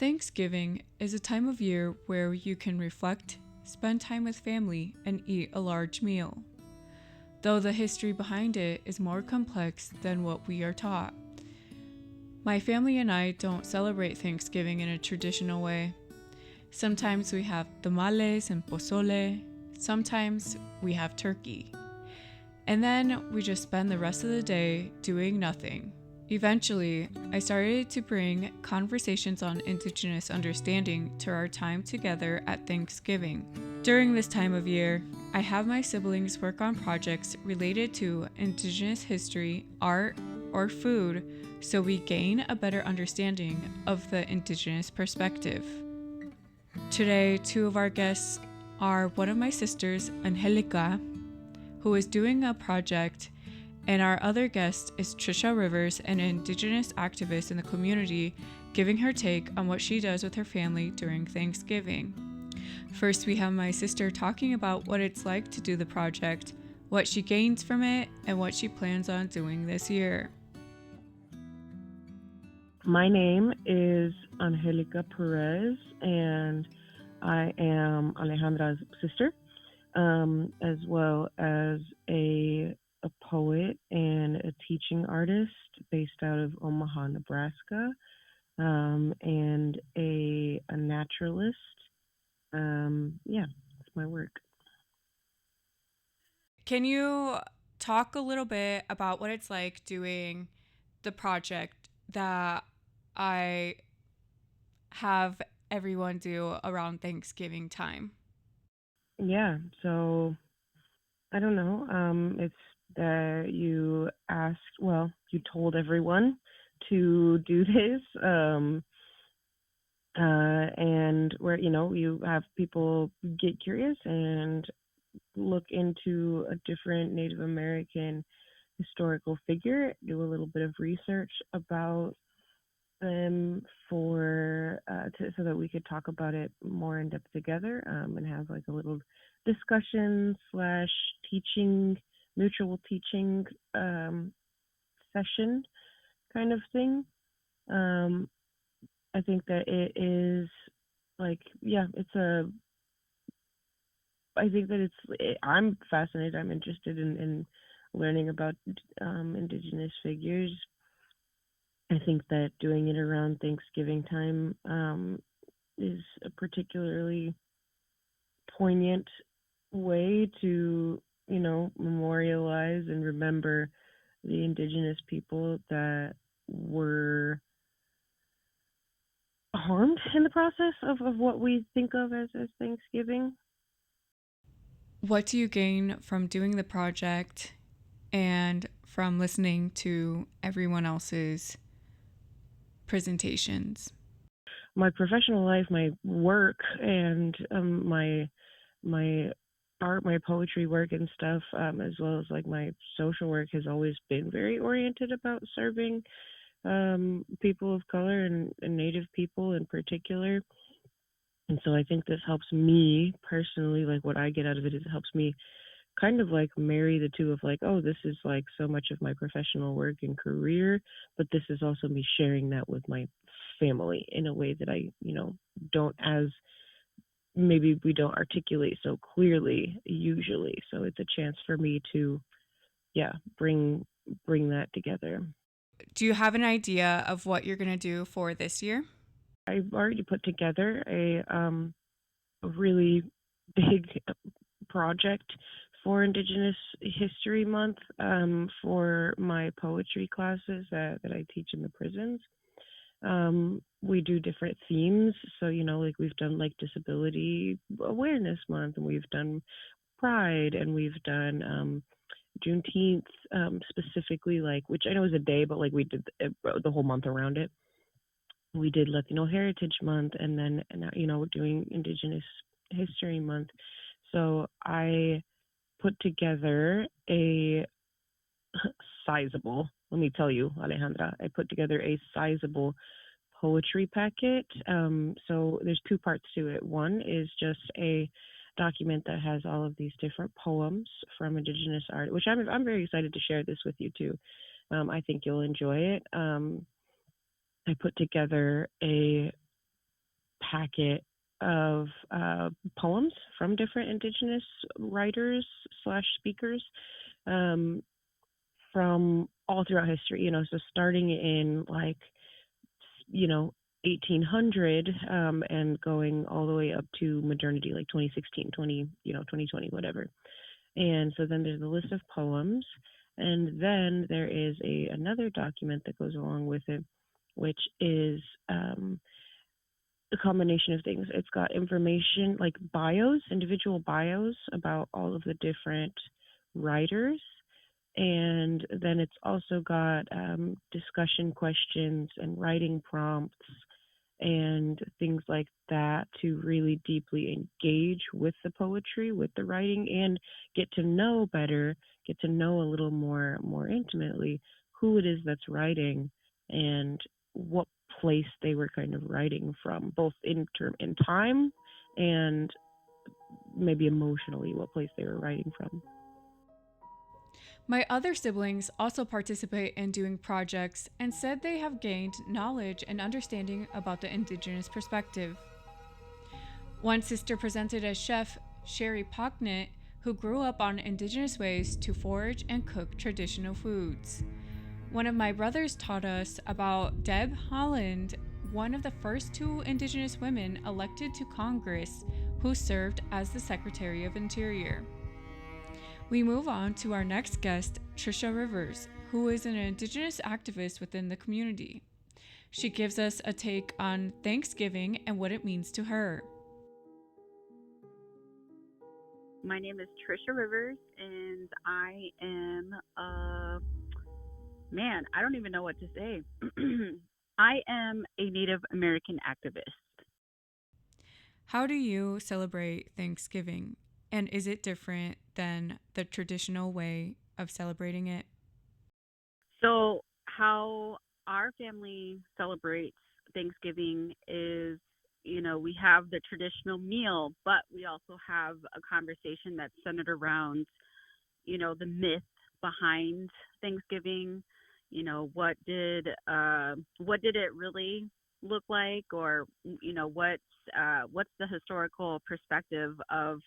Thanksgiving is a time of year where you can reflect, spend time with family, and eat a large meal. Though the history behind it is more complex than what we are taught. My family and I don't celebrate Thanksgiving in a traditional way. Sometimes we have tamales and pozole, sometimes we have turkey. And then we just spend the rest of the day doing nothing. Eventually, I started to bring conversations on indigenous understanding to our time together at Thanksgiving. During this time of year, I have my siblings work on projects related to indigenous history, art, or food so we gain a better understanding of the indigenous perspective. Today, two of our guests are one of my sisters, Angelica, who is doing a project, and our other guest is Trisha Rivers, an indigenous activist in the community, giving her take on what she does with her family during Thanksgiving. First, we have my sister talking about what it's like to do the project, what she gains from it, and what she plans on doing this year. My name is Angelica Perez, and I am Alejandra's sister, as well as a poet and a teaching artist based out of Omaha, Nebraska, and a naturalist. That's my work. Can you talk a little bit about what it's like doing the project that I have everyone do around Thanksgiving time? Yeah, so I don't know. It's that you told everyone to do this. And where, you have people get curious and look into a different Native American historical figure, do a little bit of research about them so that we could talk about it more in depth together, and have like a little discussion / teaching, mutual teaching session kind of thing. I think that it is I'm fascinated. I'm interested in learning about indigenous figures. I think that doing it around Thanksgiving time is a particularly poignant way to, memorialize and remember the indigenous people that were harmed in the process of what we think of as Thanksgiving. What do you gain from doing the project and from listening to everyone else's presentations? My professional life, my work, and my art, my poetry work and stuff, as well as like my social work, has always been very oriented about serving people of color and Native people in particular. And so I think this helps me personally, like what I get out of it is it helps me kind of like marry the two of like, oh, this is like so much of my professional work and career, but this is also me sharing that with my family in a way that I, don't as maybe we don't articulate so clearly usually. So it's a chance for me to, bring that together. Do you have an idea of what you're going to do for this year? I've already put together a really big project for Indigenous History Month for my poetry classes that I teach in the prisons. We do different themes. So, like we've done like Disability Awareness Month, and we've done Pride, and we've done Juneteenth, specifically, like, which I know is a day, but like we did the whole month around it. We did Latino Heritage Month, and then, we're doing Indigenous History Month. So I put together a sizable, let me tell you, Alejandra, I put together a sizable poetry packet. So there's two parts to it. One is just a document that has all of these different poems from Indigenous art, which I'm very excited to share this with you too. I think you'll enjoy it. I put together a packet of poems from different indigenous writers slash speakers, um, from all throughout history. So starting in like, you know 1800, and going all the way up to modernity, like 2016, 2020, whatever. And so then there's a list of poems, and then there is another document that goes along with it, which is a combination of things. It's got information like bios, individual bios about all of the different writers. And then it's also got discussion questions and writing prompts and things like that to really deeply engage with the poetry, with the writing, and get to know better, get to know a little more intimately who it is that's writing and what place they were kind of writing from, both in time and maybe emotionally, what place they were writing from. My other siblings also participate in doing projects and said they have gained knowledge and understanding about the indigenous perspective. One sister presented as chef Sherry Pocknett, who grew up on indigenous ways to forage and cook traditional foods. One of my brothers taught us about Deb Holland, one of the first two indigenous women elected to Congress who served as the Secretary of Interior. We move on to our next guest, Trisha Rivers, who is an indigenous activist within the community. She gives us a take on Thanksgiving and what it means to her. My name is Trisha Rivers, and I am man, I don't even know what to say. I am a Native American activist. How do you celebrate Thanksgiving? And is it different than the traditional way of celebrating it? So, how our family celebrates Thanksgiving is, we have the traditional meal, but we also have a conversation that's centered around, the myth behind Thanksgiving. What did it really look like, or what's the historical perspective of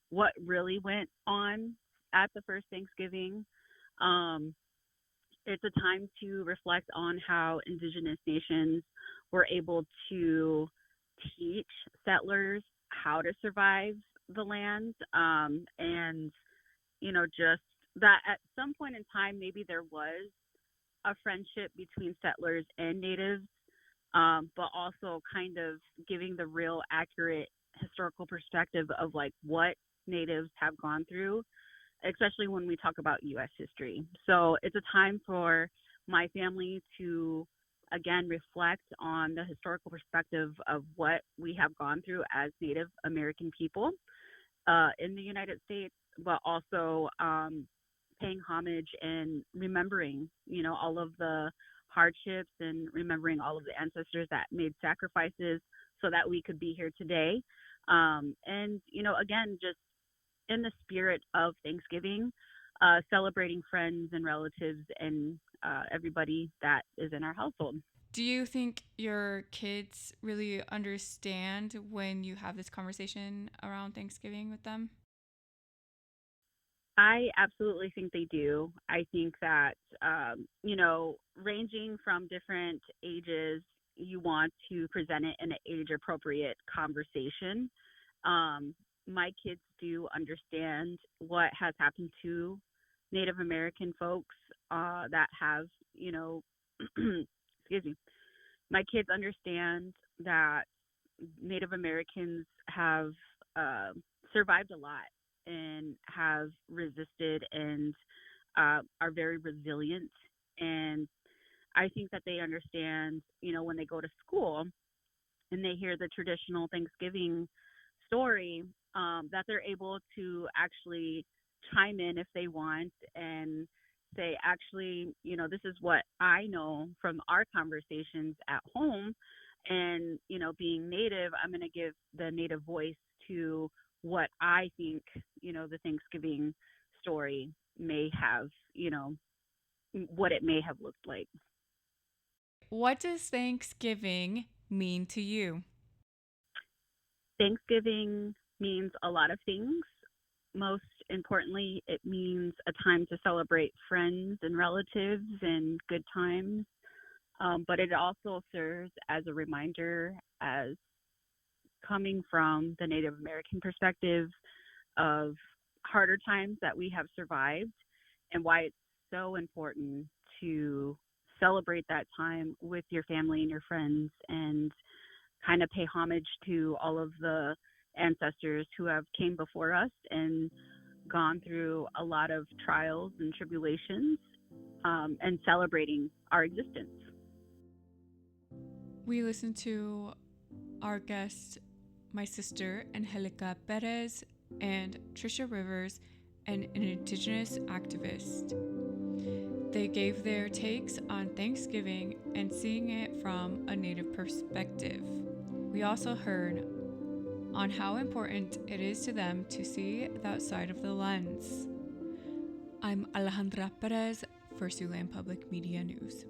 what really went on at the first Thanksgiving. Um, it's a time to reflect on how indigenous nations were able to teach settlers how to survive the land, and just that at some point in time, maybe there was a friendship between settlers and natives, but also kind of giving the real accurate historical perspective of like what natives have gone through, especially when we talk about U.S. history. So it's a time for my family to again reflect on the historical perspective of what we have gone through as Native American people in the United States, but also paying homage and remembering, all of the hardships and remembering all of the ancestors that made sacrifices so that we could be here today. And, again, just in the spirit of Thanksgiving, celebrating friends and relatives and everybody that is in our household. Do you think your kids really understand when you have this conversation around Thanksgiving with them? I absolutely think they do. I think that, ranging from different ages, you want to present it in an age appropriate conversation. My kids do understand what has happened to Native American folks that have, excuse me, my kids understand that Native Americans have uh, survived a lot and have resisted and are very resilient. And I think that they understand, when they go to school and they hear the traditional Thanksgiving story, that they're able to actually chime in if they want and say, actually, this is what I know from our conversations at home. And, being Native, I'm going to give the Native voice to what I think, the Thanksgiving story may have, what it may have looked like. What does Thanksgiving mean to you? Thanksgiving means a lot of things. Most importantly, it means a time to celebrate friends and relatives and good times. But it also serves as a reminder, as coming from the Native American perspective, of harder times that we have survived and why it's so important to celebrate that time with your family and your friends and kind of pay homage to all of the ancestors who have came before us and gone through a lot of trials and tribulations, and celebrating our existence. We listened to our guests, my sister Angelica Perez and Trisha Rivers, an indigenous activist. They gave their takes on Thanksgiving and seeing it from a Native perspective. We also heard on how important it is to them to see that side of the lens. I'm Alejandra Perez for Siouxland Public Media News.